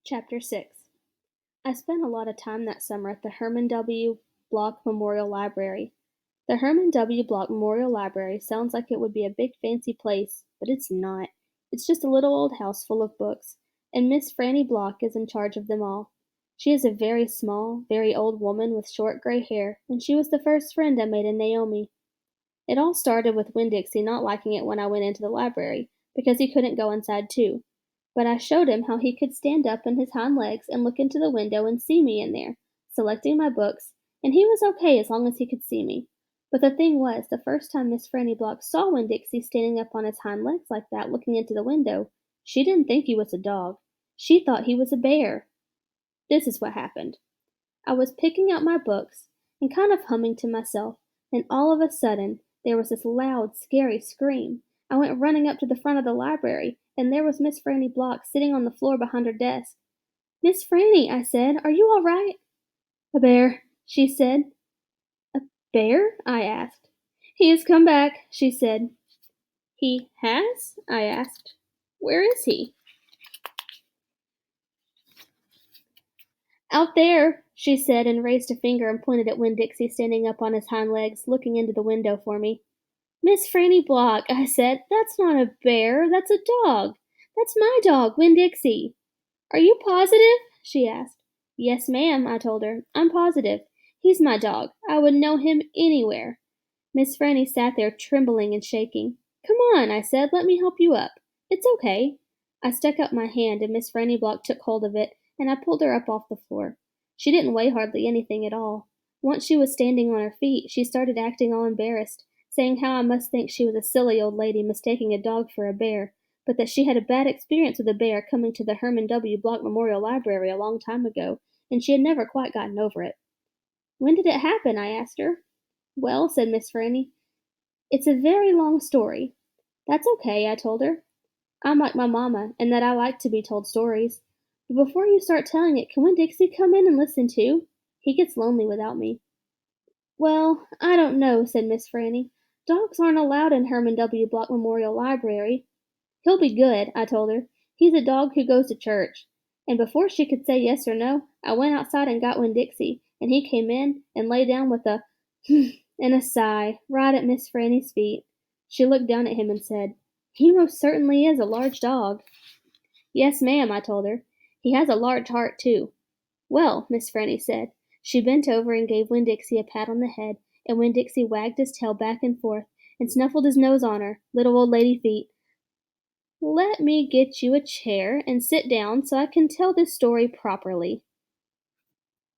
Chapter 6. I spent a lot of time that summer at the Herman W. Block Memorial Library. The Herman W. Block Memorial Library sounds like it would be a big fancy place, but it's not. It's just a little old house full of books, and Miss Franny Block is in charge of them all. She is a very small, very old woman with short gray hair, and she was the first friend I made in Naomi. It all started with Winn-Dixie not liking it when I went into the library, because he couldn't go inside too. But I showed him how he could stand up on his hind legs and look into the window and see me in there, selecting my books, and he was okay as long as he could see me. But the thing was, the first time Miss Franny Block saw Winn-Dixie standing up on his hind legs like that looking into the window, she didn't think he was a dog. She thought he was a bear. This is what happened. I was picking out my books and kind of humming to myself, and all of a sudden there was this loud, scary scream. I went running up to the front of the library, and there was Miss Franny Block sitting on the floor behind her desk. "Miss Franny," I said, "are you all right?" "A bear," she said. "A bear?" I asked. "He has come back," she said. "He has?" I asked. "Where is he?" "Out there," she said, and raised a finger and pointed at Winn-Dixie standing up on his hind legs, looking into the window for me. "Miss Franny Block," I said, "that's not a bear, that's a dog. That's my dog, Winn-Dixie." "Are you positive?" she asked. "Yes, ma'am," I told her. "I'm positive. He's my dog. I would know him anywhere." Miss Franny sat there trembling and shaking. "Come on," I said. "Let me help you up. It's okay." I stuck out my hand, and Miss Franny Block took hold of it, and I pulled her up off the floor. She didn't weigh hardly anything at all. Once she was standing on her feet, she started acting all embarrassed, saying how I must think she was a silly old lady mistaking a dog for a bear, but that she had a bad experience with a bear coming to the Herman W. Block Memorial Library a long time ago, and she had never quite gotten over it. "When did it happen?" I asked her. "Well," said Miss Franny, "it's a very long story." "That's okay," I told her. I'm like my mamma, and that I like to be told stories. But before you start telling it, can Winn-Dixie come in and listen too? He gets lonely without me. "Well, I don't know," said Miss Franny. "Dogs aren't allowed in Herman W. Block Memorial Library." "He'll be good," I told her. "He's a dog who goes to church." And before she could say yes or no, I went outside and got Winn-Dixie, and he came in and lay down with a and a sigh right at Miss Franny's feet. She looked down at him and said, "He most certainly is a large dog." "Yes, ma'am," I told her. "He has a large heart, too." "Well," Miss Franny said. She bent over and gave Winn-Dixie a pat on the head, and Winn-Dixie wagged his tail back and forth and snuffled his nose on her little old lady feet. "Let me get you a chair and sit down so I can tell this story properly."